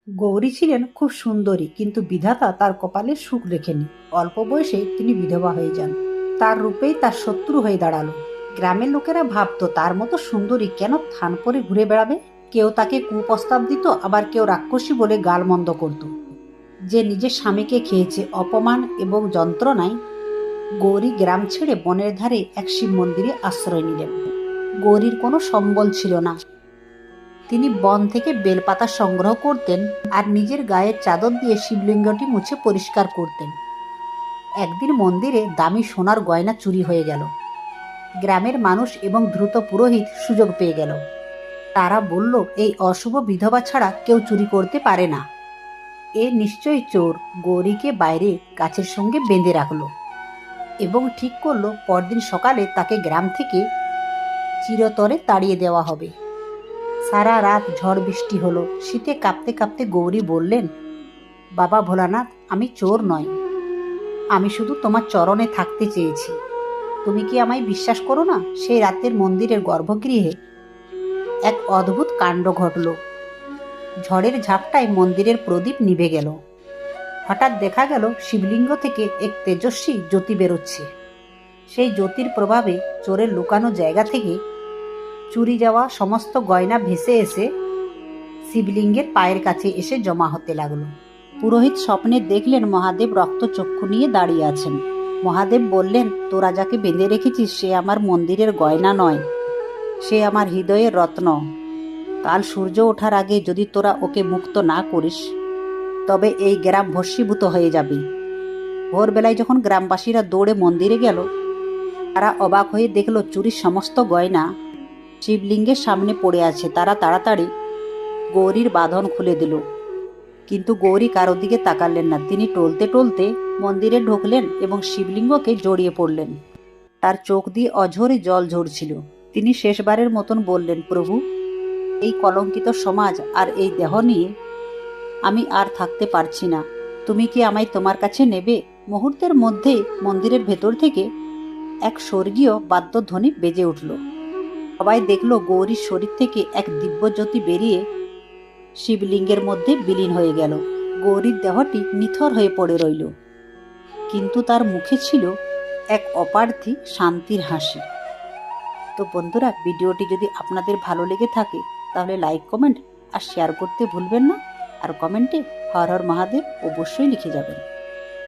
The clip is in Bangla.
গৌরী ছিলেন খুব সুন্দরী, কিন্তু বিধাতা তার কপালে সুখ রেখেনি। অল্প বয়সে তিনি বিধবা হয়ে যান। তার রূপেই তার শত্রু হয়ে দাঁড়ালো। গ্রামের লোকেরা ভাবতো তার মতো সুন্দরী কেন থান পরে ঘুরে বেড়াবে। কেউ তাকে কুপ্রস্তাব দিত, আবার কেউ রাক্ষসী বলে গালমন্দ করত। যে নিজের স্বামীকে খেয়েছে অপমান এবং যন্ত্রণায়, গৌরী গ্রাম ছেড়ে বনের ধারে এক শিব মন্দিরে আশ্রয় নিলেন। গৌরীর কোনো সম্বল ছিল না। তিনি বন থেকে বেলপাতা সংগ্রহ করতেন আর নিজের গায়ের চাদর দিয়ে শিবলিঙ্গটি মুছে পরিষ্কার করতেন। একদিন মন্দিরে দামি সোনার গয়না চুরি হয়ে গেল। গ্রামের মানুষ এবং দ্রুত পুরোহিত সুযোগ পেয়ে গেল। তারা বলল, এই অশুভ বিধবা ছাড়া কেউ চুরি করতে পারে না। এ নিশ্চয়ই চোর। গৌরীকে বাইরে গাছের সঙ্গে বেঁধে রাখলো এবং ঠিক করলো পরদিন সকালে তাকে গ্রাম থেকে চিরতরে তাড়িয়ে দেওয়া হবে। সারা রাত ঝড় বৃষ্টি হলো। শীতে কাঁপতে কাঁপতে গৌরী বললেন, বাবা ভোলানাথ, আমি চোর নই। আমি শুধু তোমার চরণে থাকতে চেয়েছি। তুমি কি আমায় বিশ্বাস করো না? সেই রাতের মন্দিরের গর্ভগৃহে এক অদ্ভুত কাণ্ড ঘটল। ঝড়ের ঝাপটায় মন্দিরের প্রদীপ নিভে গেল। হঠাৎ দেখা গেল শিবলিঙ্গ থেকে এক তেজস্বী জ্যোতি বেরোচ্ছে। সেই জ্যোতির প্রভাবে চোরের লুকানো জায়গা থেকে চুরি যাওয়া সমস্ত গয়না ভেসে এসে শিবলিঙ্গের পায়ের কাছে এসে জমা হতে লাগলো। পুরোহিত স্বপ্নে দেখলেন মহাদেব রক্তচক্ষু নিয়ে দাঁড়িয়ে আছেন। মহাদেব বললেন, তোরা যাকে বেঁধে রেখেছিস সে আমার মন্দিরের গয়না নয়, সে আমার হৃদয়ের রত্ন। কাল সূর্য ওঠার আগে যদি তোরা ওকে মুক্ত না করিস তবে এই গ্রাম ভস্মীভূত হয়ে যাবে। ভোরবেলায় যখন গ্রামবাসীরা দৌড়ে মন্দিরে গেল, তারা অবাক হয়ে দেখল চুরির সমস্ত গয়না শিবলিঙ্গের সামনে পড়ে আছে। তারা তাড়াতাড়ি গৌরীর বাঁধন খুলে দিল, কিন্তু গৌরী কারো দিকে তাকালেন না। তিনি টলতে টলতে মন্দিরে ঢুকলেন এবং শিবলিঙ্গকে জড়িয়ে পড়লেন। তার চোখ দিয়ে অঝরে জল ঝরছিল। তিনি শেষবারের মতন বললেন, প্রভু, এই কলঙ্কিত সমাজ আর এই দেহ নিয়ে আমি আর থাকতে পারছি না। তুমি কি আমায় তোমার কাছে নেবে? মুহূর্তের মধ্যে মন্দিরের ভেতর থেকে এক স্বর্গীয় বাদ্যধ্বনি বেজে উঠল। সবাই দেখল গৌরীর শরীর থেকে এক দিব্যজ্যোতি বেরিয়ে শিবলিঙ্গের মধ্যে বিলীন হয়ে গেল। গৌরীর দেহটি নিথর হয়ে পড়ে রইল, কিন্তু তার মুখে ছিল এক অপার্থী শান্তির হাসি। তো বন্ধুরা, ভিডিওটি যদি আপনাদের ভালো লেগে থাকে তাহলে লাইক, কমেন্ট আর শেয়ার করতে ভুলবেন না। আর কমেন্টে হর হর মহাদেব অবশ্যই লিখে যাবেন।